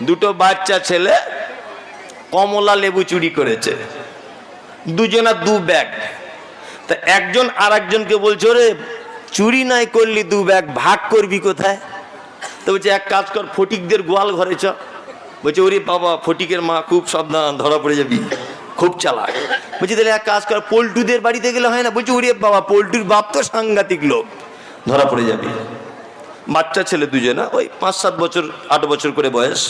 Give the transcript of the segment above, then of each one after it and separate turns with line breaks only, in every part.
দুটো বাচ্চা ছেলে কমলা লেবু চুরি করেছে, দুজনা দু ব্যাগ। তা একজন আর একজনকে বলছে, ওরে চুরি নাই করলি দু ব্যাগ, ভাগ করবি কোথায়? তো বলছে এক কাজ কর, ফটিকদের গোয়াল ঘরে চ। বলছে ওরে বাবা, ফটিকের মা খুব সাবধান, ধরা পড়ে যাবি, খুব চালাক। বলছি তাহলে এক কাজ কর, পল্টুদের বাড়িতে গেলে হয় না? বলছে ওরে বাবা, পল্টুর বাপ তো সাংঘাতিক লোক, ধরা পড়ে যাবি। বাচ্চা ছেলে দুজনা, ওই 5-7 বছর 8 বছর করে বয়স।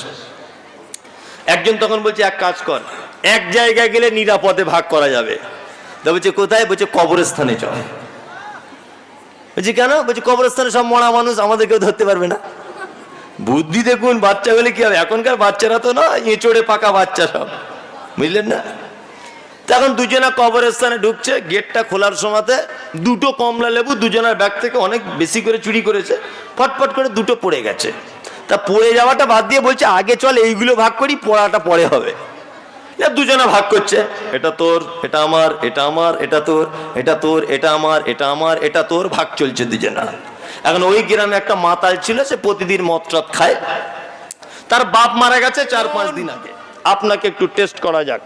একজন তখন বলছে এক কাজ কর, এক জায়গায় গেলে নিরাপদে ভাগ করা যাবে। তা বলছে কোথায়? বলছে কবরস্থানে চল। বলছি কেন? বলছে কবরস্থানে সব মরা মানুষ, আমাদের কেউ ধরতে পারবে না। বুদ্ধি দেখুন, বাচ্চা হলে কি হবে, এখনকার বাচ্চারা তো না এঁচড়ে পাকা বাচ্চা সব, বুঝলেন না? তখন দুজনা কবরস্থানে ঢুকছে, গেটটা খোলার সময়তে দুটো কমলা লেবু দুজনের ব্যাগ থেকে অনেক বেশি করে চুরি করেছে, ফটফট করে দুটো পড়ে গেছে। তা পড়ে যাওয়াটা বাদ দিয়ে বলছে আগে চল এইগুলো ভাগ করি, পড়াটা পরে হবে। দুজনা ভাগ করছে, এটা তোর, এটা আমার, এটা আমার, এটা তোর, এটা তোর, এটা আমার, এটা আমার, এটা তোর, ভাগ চলছে দুজনা। এখন ওই গ্রামে একটা মাতাল ছিল, সে প্রতিদিন মদ টদ খায়। তার বাপ মারা গেছে 4-5 দিন আগে। আপনাকে একটু টেস্ট করা যাক।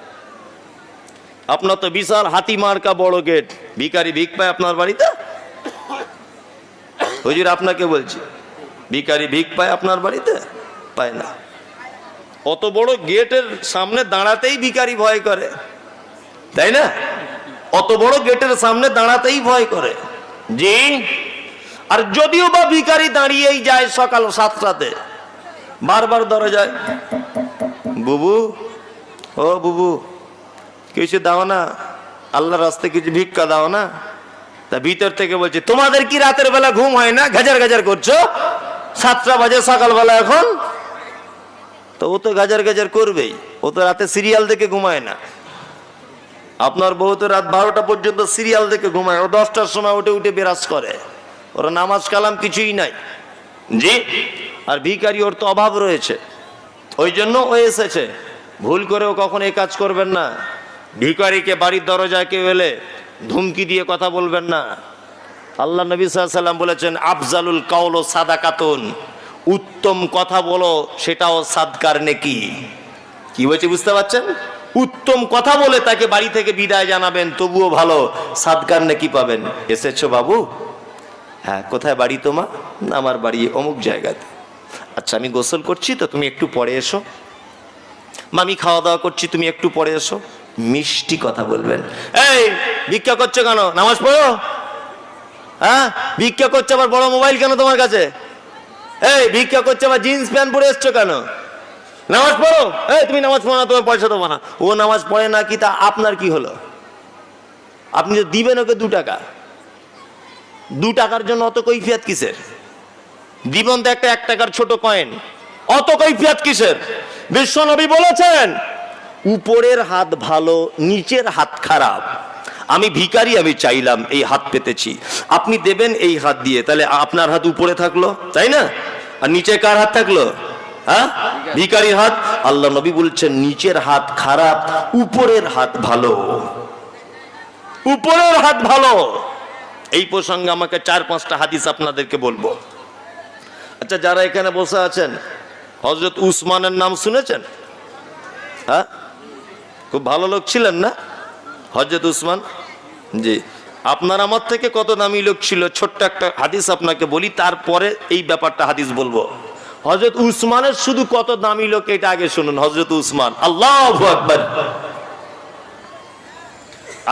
আপনার তো বিশাল হাতি মার্কা বড় গেট, ভিখারি ভিক পায় আপনার বাড়িতে? হুজুর আপনাকে বলছি, ভিখারি ভিক পায় আপনার বাড়িতে? পায় না। অত বড় গেটের সামনে দাঁড়াতেই ভিখারি ভয় করে, তাই না? অত বড় গেটের সামনে দাঁড়াতেই ভয় করে। জি, আর যদিও বা ভিখারি দাঁড়িয়েই যায় সকাল 7টাতে, বারবার দরজায়, বুবু, ও বুবু, কিছু দাও না, আল্লাহর রাস্তায় কিছু ভিক্ষা দাও না। তা ভিতর থেকে বলছে তোমাদের কি রাতের বেলা ঘুম হয় না, গাজার গাজার করছো? 7টা বাজে সকালবেলা এখন। তো ও তো গাজার গাজার করবেই, ও তো রাতে সিরিয়াল দেখে ঘুমায় না। আপনার বউ তো রাত 12টা পর্যন্ত সিরিয়াল দেখে ঘুমায়, ও 10টার সময় উঠে উঠে বিরাজ করে, ওরা নামাজ কালাম কিছুই নাই। জি, আর ভিখারি ওর তো অভাব রয়েছে, ওই জন্য ও এসেছে। ভুল করেও কখন এই কাজ করবেন না। ভিখারিকে বাড়ির দরজায় কেউ এলে ধুমকি দিয়ে কথা বলবেন না। আল্লাহ নবী সাল্লাল্লাহু আলাইহি সাল্লাম বলেছেন আফজালুল কাউল সাদাকাতুন, উত্তম কথা বলো সেটাও সাদকার নেকি। কি বলছে বুঝতে পারছেন? উত্তম কথা বলে তাকে বাড়ি থেকে বিদায় জানাবেন, তবুও ভালো, সাদকার নেকি পাবেন। এসেছো বাবু? হ্যাঁ। কোথায় বাড়ি তোমার? আমার বাড়ি অমুক জায়গাতে। আচ্ছা আমি গোসল করছি তো তুমি একটু পরে এসো। মামি খাওয়া দাওয়া করছি, তুমি একটু পরে এসো। মিষ্টি কথা বলবেন। এই ভিক্ষা করছো কেন? নামাজ পড়ো। হ্যাঁ, ভিক্ষা করছো আবার বড় মোবাইল কেন তোমার কাছে? এই ভিক্ষা করছো আবার জিন্স প্যান্ট পরে এসছো কেন? নামাজ পড়ো। এই তুমি নামাজ পড়ো না, তোমার পয়সা দেবো না। ও নামাজ পড়ে না কি তা আপনার কি হলো? আপনি তো দিবেন ওকে 2 টাকা। 2 টাকার জন্য অত কৈফিয়ত কিসের? দিবেন তো একটা 1 টাকার ছোট কয়েন, অত কৈফিয়ত কিসের? বিশ্বনবী বলেছেন উপরের হাত ভালো, নিচের হাত খারাপ। আমি ভিখারি, আমি চাইলাম, এই হাত পেতেছি, আপনি দেবেন এই হাত দিয়ে, তাহলে আপনার হাত উপরে থাকলো, তাই না? আর নিচে কার হাত থাকলো? হ্যাঁ, ভিখারির হাত। আল্লাহ নবী বলছেন নিচের হাত খারাপ, উপরের হাত ভালো, উপরের হাত ভালো। এই প্রসঙ্গে আমাকে 4-5টা হাদিস আপনাদেরকে বলবো। আচ্ছা, যারা এখানে বসে আছেন, হযরত উসমানের নাম শুনেছেন? হ্যাঁ, খুব ভালো লোক ছিলেন না হযরত উসমান? জি। আপনার আমার থেকে কত দামি লোক ছিল, ছোট্ট একটা হাদিস আপনাকে বলি, তারপরে এই ব্যাপারটা হাদিস বলবো। হযরত উসমানের শুধু কত দামি লোক এটা আগে শুনুন। হযরত উসমান, আল্লাহু আকবার।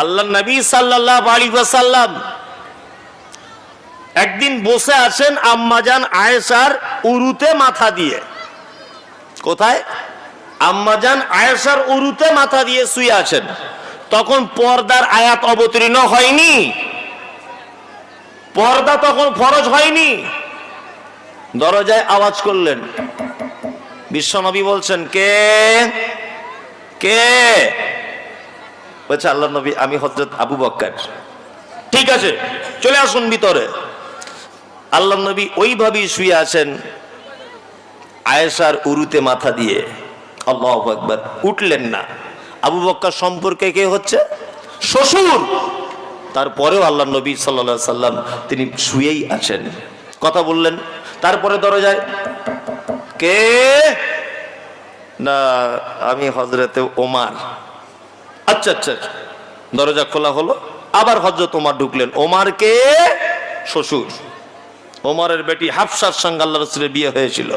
আল্লাহর নবী সাল্লাল্লাহু আলাইহি ওয়াসাল্লাম একদিন বসে আছেন আম্মাজান আয়েশার উরুতে মাথা দিয়ে। কোথায়? আম্মাজান আয়েশার উরুতে মাথা দিয়ে শুয়ে আছেন। তখন পর্দার আয়াত অবতীর্ণ হয়নি, পর্দা তখন ফরজ হয়নি। দরজায় আওয়াজ করলেন, বিশ্বনবী বলছেন কে কে? বলছে আল্লাহর নবী, আমি হযরত আবু বকর। ঠিক আছে, চলে আসুন ভিতরে। আল্লাহর নবী ওইভাবেই শুয়ে আছেন আয়েশার উরুতে মাথা দিয়ে। আল্লাহু আকবার। উঠলেন না। আবু বকর সম্পর্কে কে হচ্ছে? শ্বশুর। তারপরেও আল্লাহর নবী সাল্লাল্লাহু আলাইহি সাল্লাম তিনি শুয়েই আছেন, কথা বললেন। তারপরে দরজায় কে না আমি হজরতে ওমর। আচ্ছা আচ্ছা, দরজা খোলা হলো, আবার হজরত ওমর ঢুকলেন। ওমর কে? শ্বশুর। ওমরের বেটি হাফসার সঙ্গে আল্লাহ রাসূলের বিয়ে হয়েছিল,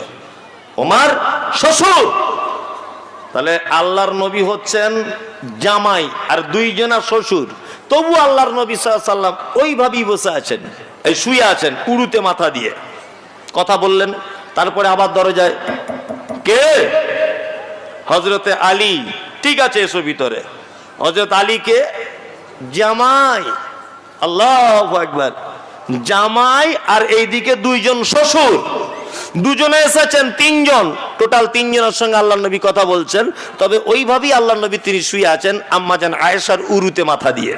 ওমর শ্বশুর। তাহলে আল্লাহর নবী হচ্ছেন জামাই আর দুইজনা শ্বশুর, তবু আল্লাহর নবী সাল্লাল্লাহু আলাইহি ওয়াসাল্লাম ওইভাবেই বসে আছেন, এই শুয়ে আছেন উড়ুতে মাথা দিয়ে। কথা বললেন, তারপরে আবার দরজায় কে? হযরতে আলী। ঠিক আছে, এসো ভিতরে। হযরত আলীকে জামাই, আল্লাহু আকবার, জামাই আর এইদিকে দুইজন শ্বশুর, দুজনে এসেছেন, তিনজন, টোটাল তিনজনের সঙ্গে আল্লাহ নবী কথা বলছেন। তবে ওইভাবেই আল্লাহ নবী তিনি শুয়ে আছেন আম্মাজান আয়েশার উরুতে মাথা দিয়ে।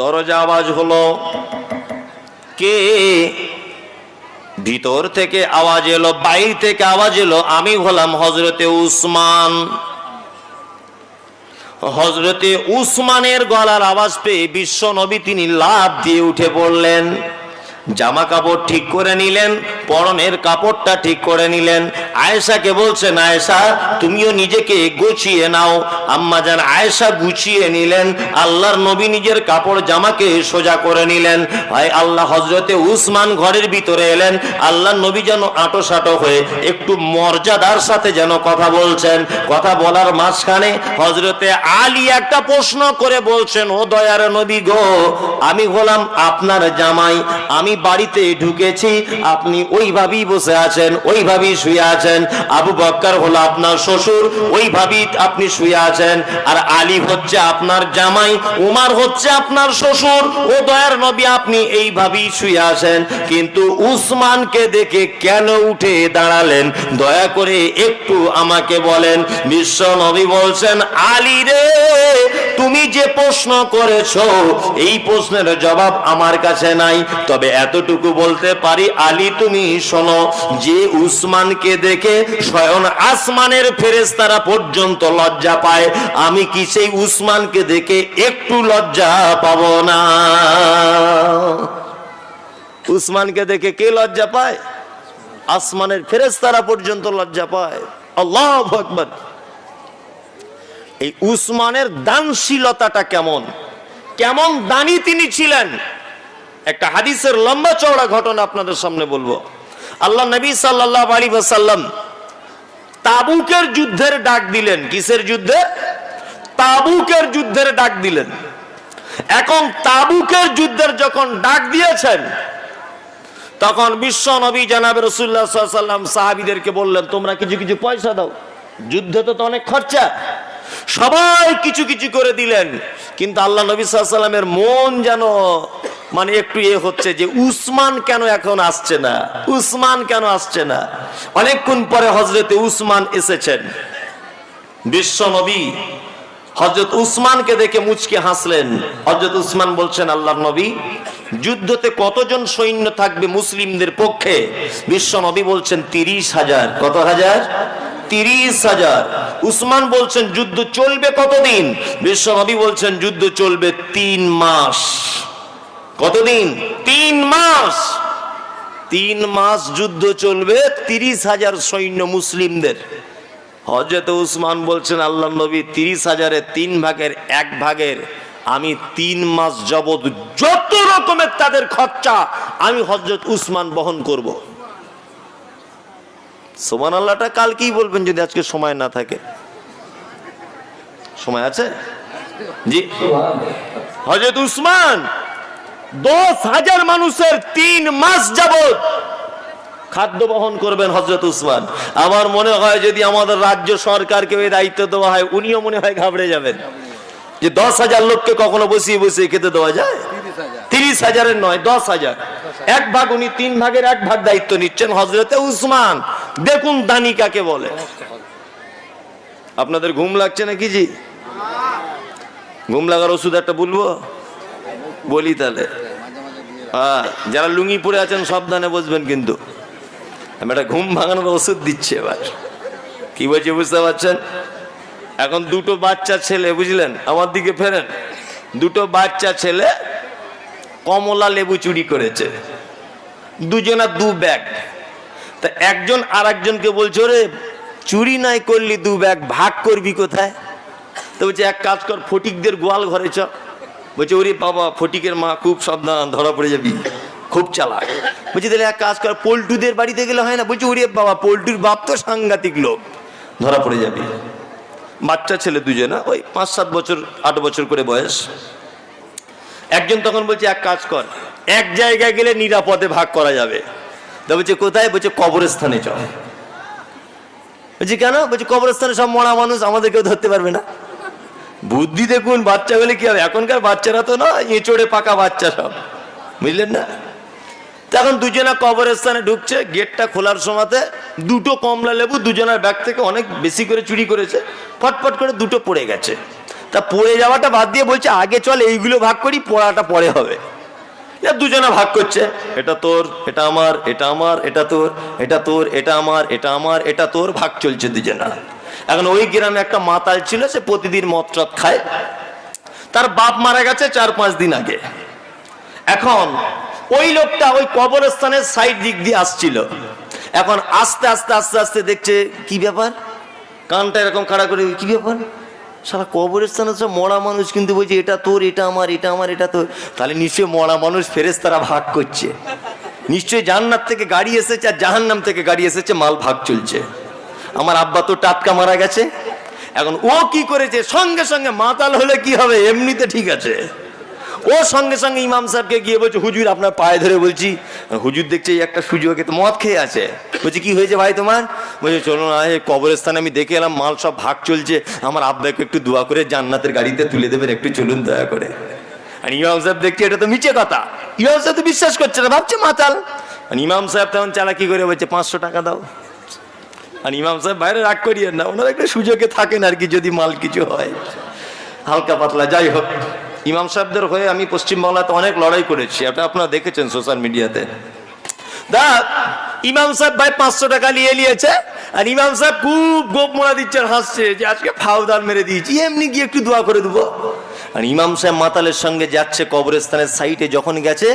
দরজা আওয়াজ হলো, কে? ভিতর থেকে আওয়াজ এলো, বাইরে থেকে আওয়াজ এলো, আমি হলাম হযরতে উসমান। হযরতে উসমানের গলার আওয়াজ পেয়ে বিশ্ব নবী তিনি লাফ দিয়ে উঠে পড়লেন, জামা কাপড় ঠিক করে নিলেন, পরনের কাপড়টা ঠিক করে নিলেন। আয়েশাকে বলছেন, আয়েশা তুমিও নিজেকে গুছিয়ে নাও। আম্মাজান আয়েশা গুছিয়ে নিলেন, আল্লাহর নবী নিজের কাপড় জামাকে সোজা করে নিলেন। ভাই আল্লাহ, হযরতে উসমান ঘরের ভিতরে এলেন, আল্লাহর নবী যেন আঁটো হয়ে একটু মর্যাদার সাথে যেন কথা বলছেন। কথা বলার মাঝখানে হযরতে আলী একটা প্রশ্ন করে বলছেন, ও দয়ার নবী গো, আমি হলাম আপনার জামাই, আমি বাড়িতে ঢুকেছি, আপনি ওইভাবেই বসে আছেন, ওইভাবেই শুয়ে আছেন। আবু বকর হলো আপনার শ্বশুর, ওইভাবেই আপনি শুয়ে আছেন। আর আলী হচ্ছে আপনার জামাই, উমর হচ্ছে আপনার শ্বশুর। ও দয়ার নবী, আপনি এইভাবেই শুয়ে আছেন, কিন্তু উসমানকে দেখে কেন উঠে দাঁড়ালেন? দয়া করে একটু আমাকে বলেন। বিশ্ব নবী বলছেন, আলী রে, তুমি যে প্রশ্ন করেছো এই প্রশ্নের জবাব আমার কাছে নাই, তবে এতটুকু বলতে পারি, আলী তুমি শোনো, যে উসমানকে দেখে স্বয়ং আসমানের ফেরেশতারা পর্যন্ত লজ্জা পায়, আমি কি সেই উসমানকে দেখে একটু লজ্জা পাবো না? উসমানকে দেখে কে লজ্জা পায়? আসমানের ফেরেশতারা পর্যন্ত লজ্জা পায়। আল্লাহু আকবার। এই উসমানের দানশীলতাটা কেমন, কেমন দানি তিনি ছিলেন, একটা হাদিসের লম্বা চওড়া ঘটনা আপনাদের সামনে বলবো। আল্লাহ নবী সাল্লাল্লাহু আলাইহি ওয়াসাল্লাম তাবুকের যুদ্ধের ডাক দিলেন। কিসের যুদ্ধে? তাবুকের যুদ্ধের ডাক দিলেন। এখন তাবুকের যুদ্ধের যখন ডাক দিয়েছেন, তখন বিশ্ব নবী জনাবে রাসূলুল্লাহ সাল্লাল্লাহু আলাইহি ওয়াসাল্লাম সাহাবীদেরকে বললেন, তোমরা কিছু কিছু পয়সা দাও, যুদ্ধে তো অনেক খরচা। সবাই কিছু কিছু করে দিলেন, কিন্তু আল্লাহ নবী সাল্লাল্লাহু আলাইহি ওয়াসাল্লামের মন যেন মানে একটু হচ্ছে যে উসমান কেন এখন আসছে না, উসমান কেন আসছে না। অনেকক্ষণ পরে হযরতে উসমান এসেছেন। বিশ্ব নবী হযরত উসমানকে দেখে মুচকে হাসলেন। হযরত উসমান বলছেন, আল্লাহর নবী, যুদ্ধতে কতজন সৈন্য থাকবে মুসলিমদের পক্ষে? বিশ্ব নবী বলছেন 30,000। কত হাজার? 30,000। উসমান বলছেন, যুদ্ধ চলবে কতদিন? বিশ্ব নবী বলছেন, যুদ্ধ চলবে 3 মাস। কতদিন? 3 মাস। 3 মাস যুদ্ধ চলবে, 30,000 সৈন্য মুসলিমদের। হযরত উসমান বলছেন, আল্লাহর নবী, 30,000-এর 3 ভাগের 1 ভাগের আমি 3 মাস যাবত যত রকমের তাদের খরচা আমি হযরত উসমান বহন করব। সুবহানাল্লাহটা কালকেই বলবেন যদি আজকে সময় না থাকে। সময় আছে? জি। হযরত উসমান 10,000 মানুষের 3 মাস যাবত খাদ্য বহন করবেন হযরত উসমান। আমার মনে হয় যদি আমাদের রাজ্য সরকারকে ওই দায়িত্ব দেওয়া হয়, উনিও মনে হয় ঘাবড়ে যাবেন যে 10,000 লোককে কখনো বসিয়ে বসিয়ে খেতে দেওয়া যায়? 30,000-এর নয়, 10,000। 1 ভাগ, উনি 3 ভাগের 1 ভাগ দায়িত্ব নিচ্ছেন হযরতে উসমান। দেখুন দানি কাকে বলে। আপনাদের ঘুম লাগছে নাকি? জি, ঘুম লাগার ওষুধ একটা বলবো? বলি তাহলে। হ্যাঁ, যারা লুঙ্গি পরে আছেন সাবধানে বসবেন, কিন্তু আমি একটা ঘুম ভাঙানোর ওষুধ দিচ্ছি। এবার কি বলছে বুঝতে পারছেন? এখন 2টো বাচ্চা ছেলে, বুঝলেন, আমার দিকে ফেরেন, 2টো বাচ্চা ছেলে কমলা লেবু চুরি করেছে। দুজনা 2 ব্যাগ। তা একজন আর একজনকে বলছে, ওরে চুরি নাই করলি 2 ব্যাগ, ভাগ করবি কোথায়? তো বলছে এক কাজ কর, ফটিকদের গোয়াল ঘরে চ। বলছে ওরে বাবা, ফটিকের মা খুব সাবধান, ধরা পড়ে যাবি, খুব চালাক। বলছি তাহলে এক কাজ কর, পল্টুদের বাড়িতে গেলে হয় না? বলছে ওরে বাবা, পল্টুর বাপ তো সাংঘাতিক লোক, ধরা পড়ে যাবি। বাচ্চা ছেলে দুজনা, ওই 5-7 বছর 8 বছর করে বয়স। একজন তখন বলছে এক কাজ কর, এক জায়গায় গেলে নিরাপদে ভাগ করা যাবে। তা বলছে কোথায়? বলছে কবরস্থানে চল। বলছি কেন? বলছে কবরস্থানে সব মরা মানুষ, আমাদের কেউ ধরতে পারবে না। বুদ্ধি দেখুন, বাচ্চা হলে কি হবে? এখনকার বাচ্চারা তো না, এঁচড়ে পাকা বাচ্চা সব, বুঝলেন না? তখন দুজনা কবরস্থানে ঢুকছে, গেটটা খোলার সময়তে 2টো কমলা লেবু দুজনের ব্যাগ থেকে অনেক বেশি করে চুরি করেছে, ফটফট করে 2টো পড়ে গেছে। তা পড়ে যাওয়াটা বাদ দিয়ে বলছে আগে চল এইগুলো ভাগ করি, পড়াটা পরে হবে। দুজনা ভাগ করছে, এটা তোর, এটা আমার, এটা আমার, এটা তোর, এটা তোর, এটা আমার, এটা আমার, এটা তোর, ভাগ চলছে দুজনা। এখন ওই গ্রামে একটা মাতাল ছিল, সে প্রতিদিন মদ টদ খায়। তার বাপ মারা গেছে 4-5 দিন আগে। এখন ওই লোকটা ওই কবরস্থানের সাইড দিক দিয়ে আসছিল। এখন আস্তে আস্তে আস্তে আস্তে দেখছে কি ব্যাপার, কানটা এরকম খাড়া করে, কি ব্যাপার, সারা কবরস্থানে সব মরা মানুষ, কিন্তু বলছে এটা তোর, এটা আমার, এটা আমার, এটা তোর। তাহলে নিশ্চয়ই মরা মানুষ ফেরেশতারা ভাগ করছে, নিশ্চয়ই জান্নাত থেকে গাড়ি এসেছে আর জাহান্নাম থেকে গাড়ি এসেছে, মাল ভাগ চলছে। আমার আব্বা তো টাটকা মারা গেছে। এখন ও কি করেছে, সঙ্গে সঙ্গে মাতাল হলে কি হবে, এমনিতে ঠিক আছে, ও সঙ্গে সঙ্গে ইমাম সাহেবকে গিয়ে বলছে হুজুর আপনার পায়ে ধরে বলছি। হুজুর দেখছে এই একটা সুযোগে তো মদ খেয়ে আছে। বলছে কি হয়েছে ভাই তোমার? বলছে চলো না, এই কবরস্থানে আমি দেখে এলাম মাল সব ভাগ চলছে, আমার আব্বাকে একটু দোয়া করে জান্নাতের গাড়িতে তুলে দেবেন, একটু চলুন দয়া করে। আর ইমাম সাহেব দেখছে এটা তো মিছে কথা, ইমাম সাহেব তো বিশ্বাস করছে না, ভাবছে মাতাল। আর ইমাম সাহেব তখন চালাকি করে বলছে 500 টাকা দাও। আর ইমাম সাহেব বাইরে রাগ করিয়েন না, ওনার একটা সুযোগে থাকেন আর কি, যদি মাল কিছু হয় হালকা পাতলা। যাই হোক, ইমাম সাহেবদের হয়ে আমি পশ্চিমবাংলাতে অনেক লড়াই করেছি, এটা আপনারা দেখেছেন সোশ্যাল মিডিয়াতে। ইমাম সাহেব ভাই 500 টাকা নিয়েছে, আর ইমাম সাহেব খুব গোপ মোড়া দিচ্ছেন, হাসছে যে আজকে ফাউদান মেরে দিয়েছি, এমনি গিয়ে একটু দোয়া করে দেবো। আর ইমাম সাহেব মাতালের সঙ্গে যাচ্ছে কবরস্থানের সাইডে, যখন গেছে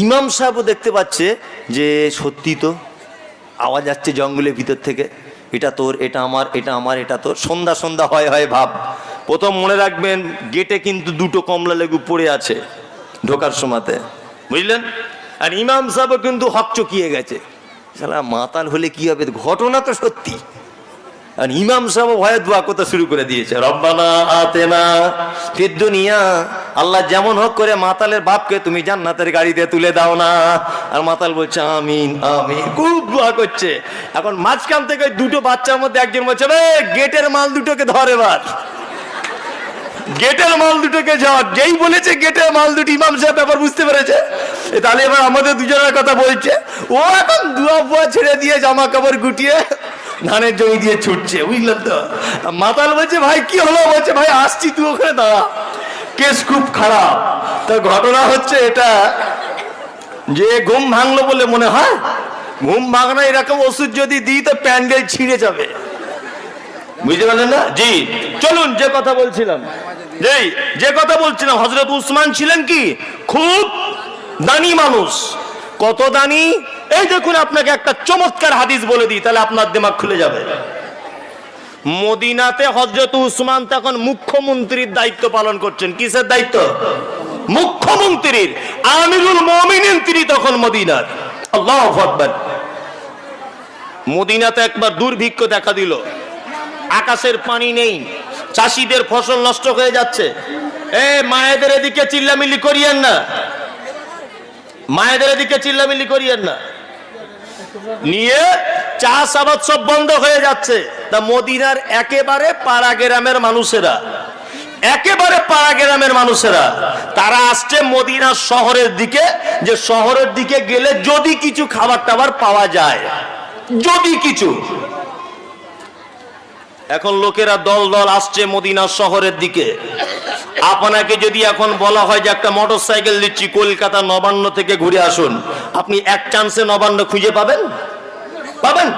ইমাম সাহেবও দেখতে পাচ্ছে যে সত্যি তো আওয়াজ আসছে জঙ্গলের ভিতর থেকে, এটা তোর, এটা আমার, এটা আমার, এটা তোর। সন্ধ্যা সন্ধ্যা হয় হয় ভাব। প্রথম মনে রাখবেন, গেটে কিন্তু 2টো কমলা লেবু পড়ে আছে ঢোকার সময়তে, বুঝলেন? আর ইমাম সাহেবও কিন্তু হকচকিয়ে গেছে, শালা মাতাল হলে কি হবে, ঘটনা তো সত্যি। আর ইমাম সাহেব ভয়ে দোয়া করতে শুরু করে দিয়েছে, রব্বানা আতেনা ফিদ দুনিয়া, আল্লাহ যেমন হোক করে মাতালের বাপকে তুমি জান্নাতের গাড়িতে তুলে দাও না। আর মাতাল বলছে আমিন আমিন, খুব দোয়া করছে। এখন মাঝখান থেকে 2টো বাচ্চার মধ্যে একজন বলছে গেটের মাল 2টোকে ধর, এবার গেটের মাল 2টোকে ধর। যেই বলেছে গেটের মাল 2টি, ইমাম সাহেব ব্যাপার বুঝতে পেরেছে, তাহলে এবার আমাদের দুজনের কথা বলছে। ও এখন দুয়া ফুয়া ছেড়ে দিয়ে জামা কাপড় গুটিয়ে ধানের জমি দিয়ে ছুটছে, বুঝলেন তো? মাতাল বলছে ভাই কি হলো? বলছে ভাই আসছি, তুই ওখানে দাঁড়া, কেস খুব খারাপ। তো ঘটনা হচ্ছে এটা যে ঘুম ভাঙলো বলে মনে হয়, ঘুম ভাঙনা এরকম ওষুধ যদি দিই তো প্যান্ডেল ছিঁড়ে যাবে, বুঝতে পারলেন না? জি চলুন, যে কথা বলছিলাম, যে কথা বলছিলাম, হযরত উসমান ছিলেন কি খুব দানি মানুষ। কত দানি? এই দেখুন, আপনাকে একটা চমৎকার হাদিস বলে দিই, তাহলে আপনার দিমাগ খুলে যাবে। মদিনাতে হযরত উসমান তখন মুখ্যমন্ত্রীর দায়িত্ব পালন করছেন। কিসের দায়িত্ব? মুখ্যমন্ত্রীর, আমিরুল মুমিনিন তিনি তখন মদিনার। আল্লাহু আকবার। মদিনাতে একবার দুর্ভিক্ষ দেখা দিল, আকাশের পানি নেই, চাষীদের ফসল নষ্ট হয়ে যাচ্ছে। মায়েদের এদিকে চিল্লামিল্লি করিয়েন না, মায়েদের এদিকে চিল্লামিল্লি করিয়েন না, নিয়ে চাষ আবাদ সব বন্ধ হয়ে যাচ্ছে। তা মদিনার একেবারে পাড়া গ্রামের মানুষেরা, একেবারে পাড়া গ্রামের মানুষেরা তারা আসছে মদিনা শহরের দিকে, যে শহরের দিকে গেলে যদি কিছু খাবার টাবার পাওয়া যায়, যদি কিছু। এখন লোকেরা দল দল আসছে মদিনা শহরের দিকে। আপনাকে যদি এখন বলা হয় যে একটা মোটরসাইকেল দিচ্ছি, কলকাতা নবান্ন থেকে ঘুরে আসুন, আপনি এক চান্সে নবান্ন খুঁজে পাবেন? পাবেন?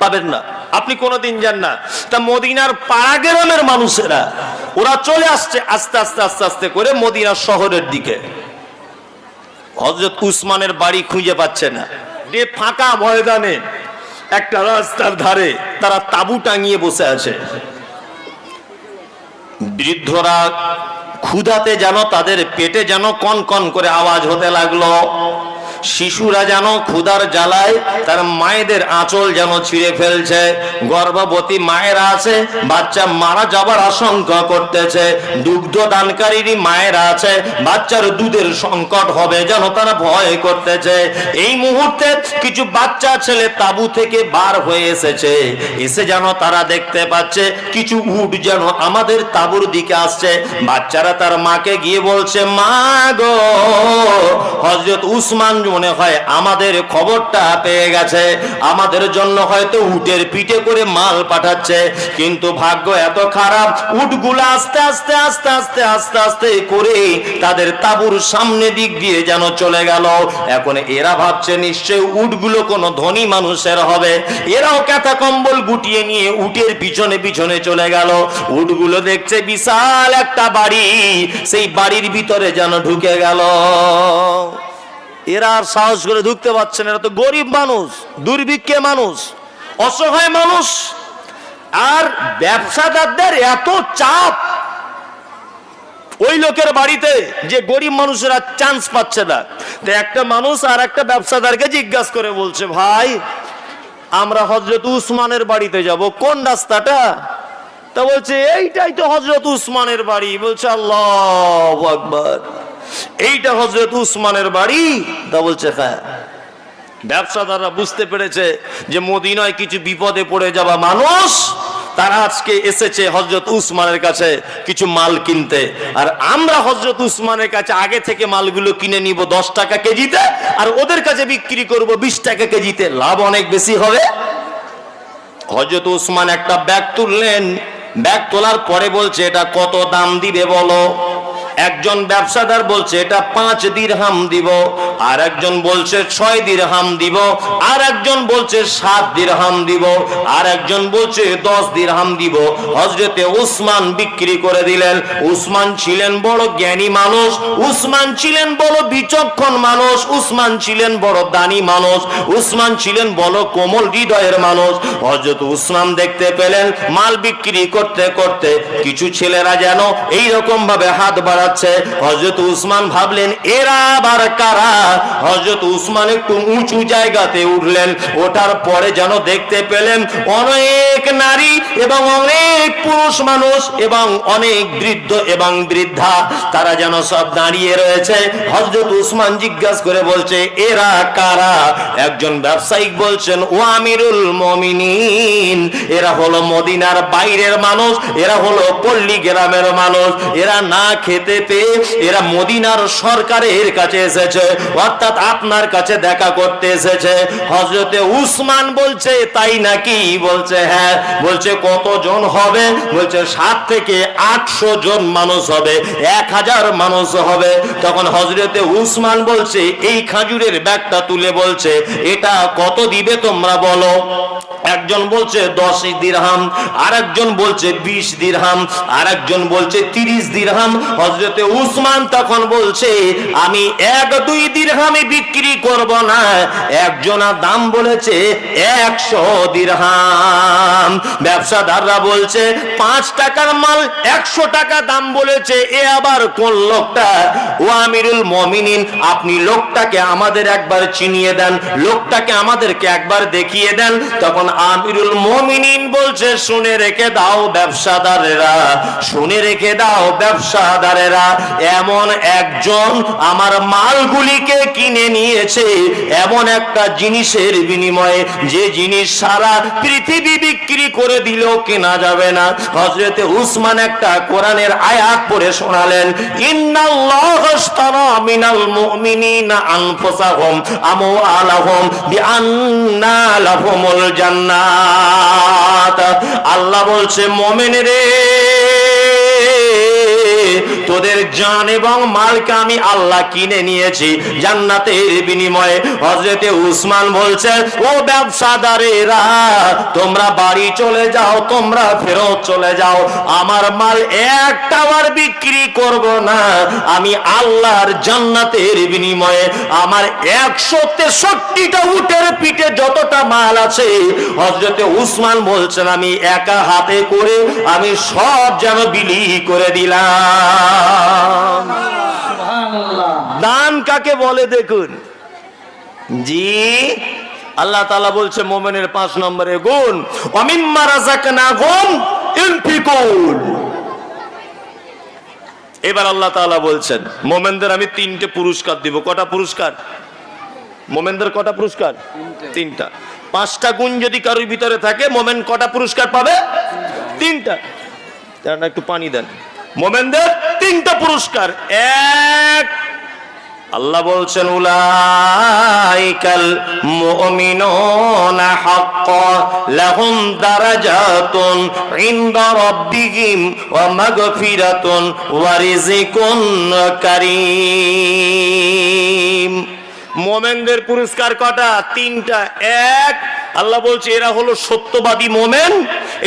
পাবেন না, আপনি কোনোদিন যান না। তা মদিনার পাড়া গ্রামের মানুষেরা ওরা চলে আসছে আস্তে আস্তে আস্তে আস্তে করে মদিনা শহরের দিকে। হযরত উসমানের বাড়ি খুঁজে পাচ্ছে না, যে ফাঁকা ময়দানে একটা রাস্তার ধারে তারা তাঁবু টাঙিয়ে বসে আছে। বৃদ্ধরা ক্ষুধাতে যেন তাদের পেটে যেন কন কন করে আওয়াজ হতে লাগলো। শিশুরা যেন ক্ষুধার জ্বালায় তার মায়েদের আঁচল যেন ছিঁড়ে ফেলছে। গর্ভবতী মায়েরা আছে, বাচ্চা মারা যাবার আশঙ্কা করতেছে। দুগ্ধ দানকারী মায়েরা আছে, বাচ্চার দুধের সংকট হবে যেন তারা ভয় করতেছে। এই মুহূর্তে কিছু বাচ্চা ছেলে তাঁবু থেকে বার হয়ে এসেছে, এসে যেন তারা দেখতে পাচ্ছে কিছু উট যেন আমাদের তাঁবুর দিকে আসছে। বাচ্চারা তার মাকে গিয়ে বলছে, মা গো, হযরত উসমান মনে হয় আমাদের খবরটা পেয়ে গেছে, আমাদের জন্য হয়তো উটের পিঠে করে মাল পাঠাচ্ছে। কিন্তু ভাগ্য এত খারাপ, উটগুলো আস্তে আস্তে আস্তে আস্তে আস্তে আস্তে করে তাদের তাঁবুর সামনে দিক দিয়ে যেন চলে গেল। এখন এরা ভাবছে নিশ্চয়ই উটগুলো কোনো ধনী মানুষের হবে। এরাও কাঁথা কম্বল গুটিয়ে নিয়ে উটের পিছনে পিছনে চলে গেল। উটগুলো দেখছে বিশাল একটা বাড়ি, সেই বাড়ির ভিতরে যেন ঢুকে গেল। এরা আর সাহস করে ঢুকতে পারছে না, এরা তো গরিব মানুষ, দুর্ভিক্ষে মানুষ, অসহায় মানুষ। আর ব্যবসাদারদের এত চাপ ওই লোকের বাড়িতে যে গরিব মানুষেরা চান্স পাচ্ছে না। তো একটা মানুষ আর একটা ব্যবসাদারকে জিজ্ঞাসা করে বলছে, ভাই আমরা হযরত উসমানের বাড়িতে যাব, কোন রাস্তাটা? তা বলছে এইটাই তো হযরত উসমানের বাড়ি। বলছে আল্লাহু আকবার, এইটা হযরত উসমানের বাড়ি? তা বলছে হ্যাঁ। ব্যবসাদাররা বুঝতে পেরেছে যে মদিনায় কিছু বিপদে পড়ে যাওয়া মানুষ, তারা আজকে এসেছে হযরত উসমানের কাছে কিছু মাল কিনতে। আর আমরা হযরত উসমানের কাছে আগে থেকে মালগুলো কিনে নিব 10 টাকা কেজিতে, আর ওদের কাছে বিক্রি করব 20 টাকা কেজিতে, লাভ অনেক বেশি হবে। হযরত উসমান একটা ব্যাগ তুললেন, ব্যাগ তোলার পরে বলছে, এটা কত দাম দিবে বলো? একজন ব্যবসাদার বলছে এটা 5 দিরহাম দিব, আর একজন বলছে 6 দিরহাম দিব, আর একজন বলছে 7 দিরহাম দিব, আর একজন বলছে 10 দিরহাম দিব। হযরতে উসমান বিক্রি করে দিলেন। উসমান ছিলেন বড় জ্ঞানী মানুষ, উসমান ছিলেন বড় বিচক্ষণ মানুষ, উসমান ছিলেন বড় দানী মানুষ, উসমান ছিলেন বড় কোমল হৃদয়ের মানুষ। হযরত উসমান দেখতে পেলেন মাল বিক্রি করতে করতে কিছু ছেলেরা যেন এই রকম ভাবে হাত বাড়াচ্ছে। হযরত উসমান ভাবলেন এরা আবার কারা? হযরত উসমান একটু উঁচু জায়গাতে উঠলেন, ওঠার পরে যেন দেখতে পেলেন অনেক নারী এবং অনেক পুরুষ মানুষ এবং অনেক বৃদ্ধ এবং বৃদ্ধা, তারা যেন সব দাঁড়িয়ে রয়েছে। হযরত উসমান জিজ্ঞাসা করে বলছে এরা কারা? একজন ব্যবসায়িক বলছেন, ও আমিরুল মুমিনিন, এরা হলো মদিনার বাইরের মানুষ, এরা হলো পল্লী গ্রামের মানুষ, এরা না খেতে পেয়ে এরা মদিনার সরকারের কাছে এসেছে, অর্থাৎ আপনার কাছে দেখা করতে এসেছে। হযরতে উসমান বলছে তাই নাকি? বলছে হ্যাঁ। বলছে কতজন হবে? বলছে 7 থেকে 800 জন মানুষ হবে, 1000 মানুষ হবে। তখন হযরতে উসমান বলছে এই খাজুরের ব্যাগটা তুলে বলছে এটা কত দিবে তোমরা বলো? একজন বলছে 10 দিরহাম, আর একজন বলছে 20 দিরহাম, আর একজন বলছে 30 দিরহাম। হযরতে উসমান তখন বলছে আমি 1-2 দিরহামে বিক্রি করব না। একজনা দাম বলেছে 100 দিরহাম। ব্যবসাদাররা বলছে 5 টাকার মাল 100 টাকা দাম বলেছে, এ আবার কোন লোকটা? ও আমিরুল মুমিনিন, আপনি লোকটাকে আমাদের একবার চিনিয়ে দেন, লোকটাকে আমাদেরকে একবার দেখিয়ে দেন। তখন আমিরুল মুমিনিন বলছে শুনে রেখে দাও ব্যবসাদারেরা, শুনে রেখে দাও ব্যবসাদারেরা, এমন একজন আমার মালগুলিকে কিনে নিয়েছে এমন একটা জিনিসের বিনিময়ে যে জিনিস সারা পৃথিবী বিক্রি করে দিলেও কেনা যাবে না। হযরতে উসমান একটা কোরআনের আয়াত পড়ে শোনালেন, ইন্নাল্লাহা আশতারা মিনাল মুমিনিনা আনফুসাহুম আমওয়ালাহুম বিআন্না লাহুমুল জান্নাত। আল্লাহ বলছে মুমিন রে, তোদের জান এবং মালকে আমি আল্লাহ কিনে নিয়েছি জান্নাতের বিনিময়ে। হযরতে উসমান বলছেন, ও ব্যবসাদারেরা, তোমরা বাড়ি চলে যাও, তোমরা ফেরত চলে যাও, আমার মাল একটা বার বিক্রি করব না। আমি আল্লাহর জান্নাতের বিনিময়ে আমার 163টা উটের পিঠে যতটা মাল আছে, হযরতে উসমান বলছেন আমি একা হাতে করে আমি সব যেন বিলি করে দিলাম। দান কাকে বলে দেখুন জি। আল্লাহ তাআলা বলছে মুমিনের 5 নম্বরে গুণ, ওয়ামিম্মা রাযাকনাহুম ইনফিকুন। এবার আল্লাহ তাআলা বলছেন মুমিনদের আমি 3টে পুরস্কার দিব। কটা পুরস্কার? মুমিনদের কটা পুরস্কার? 3টা। 5টা গুণ যদি কারোর ভিতরে থাকে মুমিন কটা পুরস্কার পাবে? 3টা। তাহলে একটু পানি দেন। মুমিনদের 3টা পুরস্কার। এক, আল্লাহ বলছেন উলাইকাল মুমিনুনা হাক্কান লাহুম দারাজাতুন ইনদা রাব্বিহিম ওয়া মাগফিরাতুন ওয়া রিজকুন কারীম। মুমিনদের পুরস্কার কটা? 3টা। এক, আল্লাহ বলছে এরা হলো সত্যবাদী মুমিন,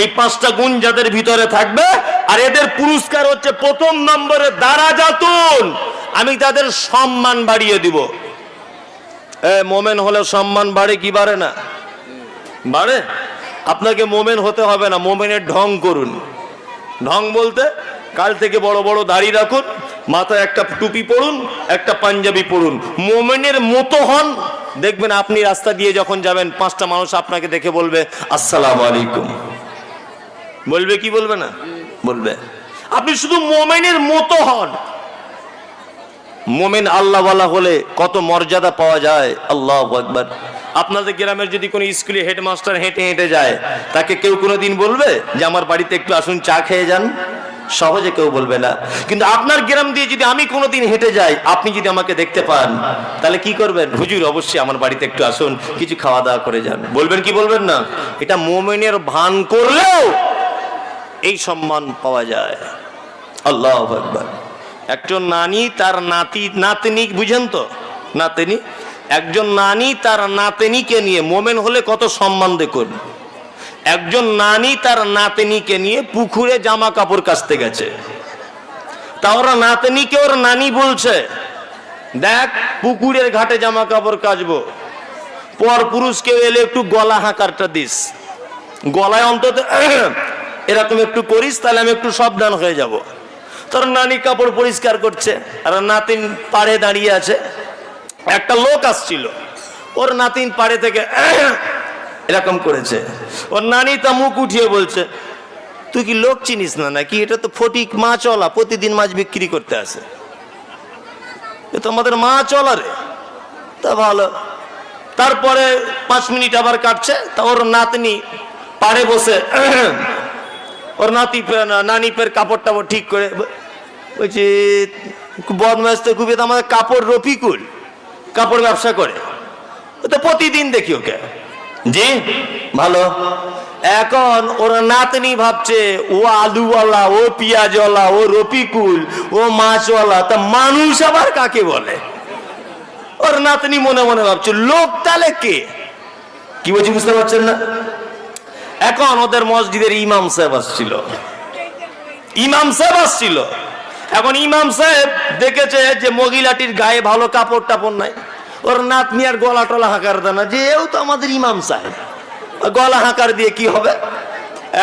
এই 5টা গুণ যাদের ভিতরে থাকবে, আর এদের পুরস্কার হচ্ছে 1 নম্বরে দারাজাতুন, আমি তাদের সম্মান বাড়িয়ে দিব। মুমিন হলে সম্মান বাড়ে কি বাড়ে না? বাড়ে। আপনাকে মুমিন হতে হবে না, মুমিনের ঢং করুন। ঢং বলতে কাল থেকে বড় বড় দাড়ি রাখুন, মাথায় একটা টুপি পরুন, একটা পাঞ্জাবি পরুন, মুমিনের মতো হন। দেখবেন আপনি রাস্তা দিয়ে যখন যাবেন 5টা মানুষ আপনাকে দেখে বলবে আসসালামু আলাইকুম। বলবে কি বলবে না? বলবে। আপনি শুধু মুমিনের মতো হন। মুমিন আল্লাহওয়ালা হলে কত মর্যাদা পাওয়া যায়, আল্লাহু আকবার। আপনাদের গ্রামের যদি কোনো স্কুলে হেডমাস্টার হেঁটে হেঁটে যায়, তাকে কেউ কোনোদিন বলবে যে আমার বাড়িতে একটু আসুন চা খেয়ে যান? সহজে কেউ বলবে না। কিন্তু আপনার গ্রাম দিয়ে যদি আমি কোনোদিন হেঁটে যাই, আপনি যদি আমাকে দেখতে পান, তাহলে কি করবেন? হুজুর অবশ্যই আমার বাড়িতে একটু আসুন, কিছু খাওয়া দাওয়া করে যান। বলবেন কি বলবেন না? এটা মুমিনের ভান করলেও এই সম্মান পাওয়া যায়। আল্লাহু আকবার। একজন নানি তার নাতনি, বুঝেন তো? নাতনি, একজন নানি তার নাতনিকে নিয়ে, মুমিন হলে কত সম্মান দেখুন। একজন নানি তার নাতনিকে নিয়ে পুকুরে জামা কাপড় কাচতে গেছে। তা ওরা নাতনিকে ওর নানি বলছে, দেখ পুকুরের ঘাটে জামা কাপড় কাচবো, পর পুরুষ কেউ এলে একটু গলা হাঁকারটা দিস, গলায় অন্তত এরকম একটু করিস, তাহলে আমি একটু সাবধান হয়ে যাব। তোর নানি কাপড় পরিষ্কার করছে আর নাতিন পাড়ে দাঁড়িয়ে আছে। একটা লোক আসছিল, ওর নাতিন পাড়ে থেকে এরকম করেছে। ওর নানি তা মুখ উঠিয়ে বলছে, তুই কি লোক চিনিস না নাকি? এটা তো ফটিক মাছওয়ালা, প্রতিদিন মাছ বিক্রি করতে আসে, এ তো আমাদের মাছওয়ালা রে। তা ভালো। তারপরে 5 মিনিট আবার কাটছে, তা ওর নাতনি পাড়ে বসে ওর নানি পের কাপড় টাপড় ঠিক করে বলছে, বদমাস তো খুবই, আমাদের কাপড় রফিকুল কাপড় ব্যবসা করে, তো প্রতিদিন দেখি ওকে। জি ভালো। এখন ওর নাতনি ভাবছে ও আলুওয়ালা, ও পেঁয়াজওয়ালা, ও রফিকুল, ও মাছওয়ালা, তা মানুষ আবার কাকে বলে? ওর নাতনি মনে মনে ভাবছে লোক তাহলে কে? কি বলছি বুঝতে পারছেন না? এখন ওদের মসজিদের ইমাম সাহেব আসছিল, ইমাম সাহেব আসছিল। এখন ইমাম সাহেব দেখেছে যে মহিলাটির গায়ে ভালো কাপড় টাপড় নাই, ওর নাতনি আর গলা টলা হাঁকার দেয় না, যে এও তো আমাদের ইমাম সাহেব, গলা হাঁকার দিয়ে কি হবে?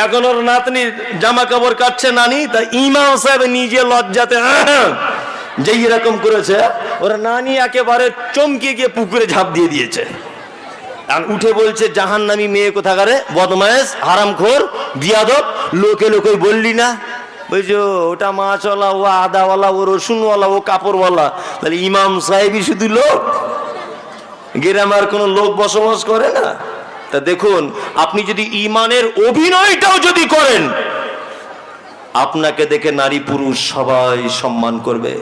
এখন ওর নাতনির জামা কাপড় কাটছে নানি, তা ইমাম সাহেব নিজে লজ্জাতে যে এরকম করেছে, ওর নানি একেবারে চমকে গিয়ে পুকুরে ঝাঁপ দিয়ে দিয়েছে। আর উঠে বলছে, জাহান্নামী মেয়ে কোথাকারে, বদমায়েশ, হারামখোর, বিয়াদব, লোকে লোকে বললি না? বলছো ওটা মাছওয়ালা, ও আদাওয়ালা, ও রসুনওয়ালা, ও কাপড়ওয়ালা, তাহলে ইমাম সাহেবই শুধু লোক? গ্রামে আর কোনো লোক বসবাস করে না? তা দেখুন, আপনি যদি ইমানের অভিনয়টাও যদি করেন, আপনাকে দেখে নারী পুরুষ সবাই সম্মান করবে।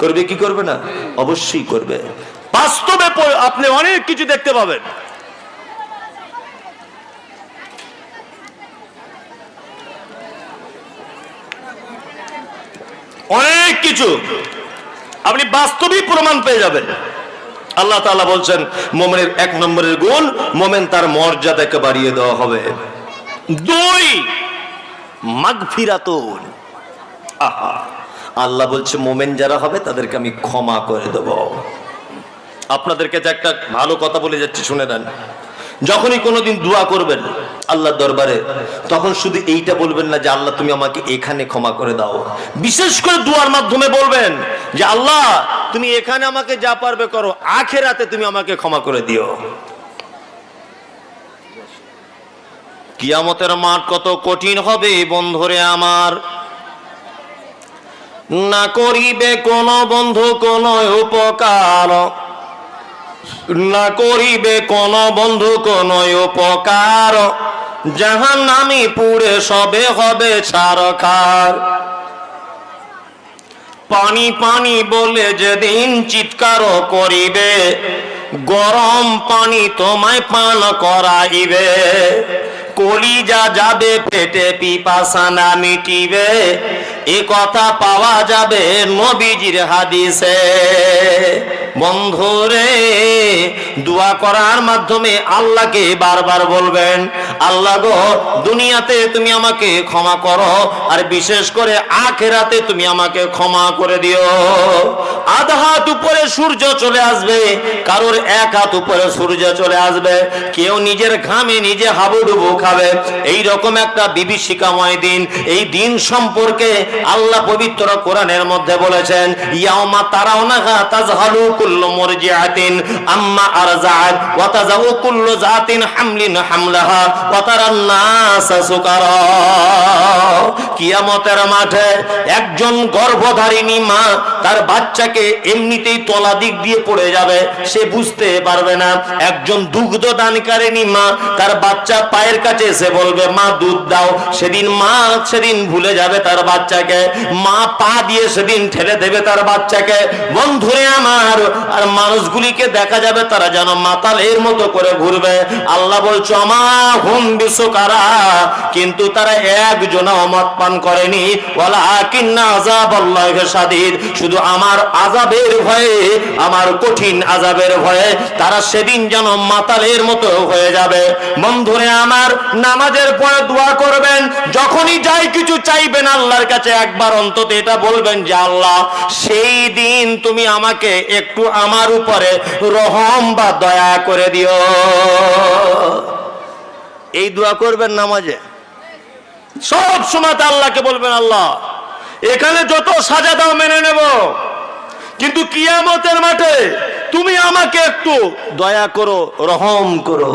করবে কি করবে না? অবশ্যই করবে। বাস্তবে আপনি অনেক কিছু দেখতে পাবেন। অনেক কিছু আপনি বাস্তবিক প্রমাণ পেয়ে যাবেন। আল্লাহ তাআলা বলছেন মুমিনের 1 নম্বরের গুণ, মুমিন তার মর্যাদাকে বাড়িয়ে দেওয়া হবে। 2 মাগফিরাতুন, আহা, আল্লাহ বলছে মুমিন যারা হবে তাদেরকে আমি ক্ষমা করে দেব। আপনাদেরকে যে একটা ভালো কথা বলে যাচ্ছি শুনে নেন, যখনই কোনোদিন দোয়া করবেন আল্লাহর দরবারে, তখন শুধু এইটা বলবেন না যে আল্লাহ তুমি আমাকে এখানে ক্ষমা করে দাও। বিশেষ করে দোয়ার মাধ্যমে বলবেন যে আল্লাহ তুমি এখানে আমাকে যা পারবে করো, আখিরাতে তুমি আমাকে ক্ষমা করে দিও। কিয়ামতের মাঠ কত কঠিন হবে বন্ধুরে আমার, না করিবে কোন বন্ধু কোন উপকার, না করিবে কোন বন্ধু কোন উপকার, জাহান্নামে পুড়ে সবে হবে ছারখার। পানি পানি বলে যেদিন চিৎকার করিবে, গরম পানি তোমায় পান করাইবে। কলিজা যাবে পেটে পিপাসা না মিটিবে, এ কথা পাওয়া যাবে নবীজির হাদিসে। বন্ধুরে দোয়া করার মাধ্যমে আল্লাহকে বারবার বলবেন আল্লাহ গো দুনিয়াতে তুমি আমাকে ক্ষমা করো, আর বিশেষ করে আখিরাতে তুমি আমাকে ক্ষমা করে দিও। আধা হাত উপরে সূর্য চলে আসবে, কারোর 1 হাত উপরে সূর্য চলে আসবে, কেউ নিজের ঘামে নিজে হাবুডুবু খাবে। এই রকম একটা বিভীষিকাময় দিন। এই দিন সম্পর্কে আল্লাহ পবিত্র কোরআনের মধ্যে বলেছেন ইয়াউমা তারাউনাহা তাযহালু কুল্লু মুরজিআতিন আম্মা আরজাআত ওয়া তাযাউ কুল্লু যাতিন হামলিন হামলাহা ওয়া তারান নাসা সুকারা। কিয়ামতের মাঠে একজন গর্ভধারিণী মা তার বাচ্চাকে এমনিতেই তলা দিক দিয়ে পড়ে যাবে, সে বুঝতে পারবে না। একজন দুগ্ধ দানকারিণী মা তার বাচ্চা পায়ের কাছে এসে বলবে মা দুধ দাও, সেদিন ভুলে যাবে তার বাচ্চাকে, মা পা দিয়ে সেদিন ঠেলে দেবে তার বাচ্চাকে। বন্ধুরে আমার, আর মানুষগুলিকে দেখা যাবে তারা যেন মাতালের মতো করে ঘুরবে। আল্লাহ বলছে মা হুম বিসুকারা, কিন্তু তারা একজনও মদ পান করেনি। ওয়ালাকিন্না আযাবাল্লাহি শাদীদ, শুধু আমার আযাবের ভয়ে, আমার কঠিন আযাবের ভয়ে তারা সেদিন যেন মাতালের মতো হয়ে যাবে। বন্ধুরে আমার, নামাজের পরে দোয়া করবেন, যখনই যাই কিছু চাইবেন আল্লাহর কাছে একবার অন্তত এটা বলবেন যে আল্লাহ সেই দিন তুমি আমাকে একটু আমার উপরে রহম বা দয়া করে দিও। এই দোয়া করবেন নামাজে, সব সময় আল্লাহকে বলবেন আল্লাহ এখানে যত সাজা দাও মেনে নেব, কিন্তু কিয়ামতের মাঠে তুমি আমাকে একটু দয়া করো, রহম করো।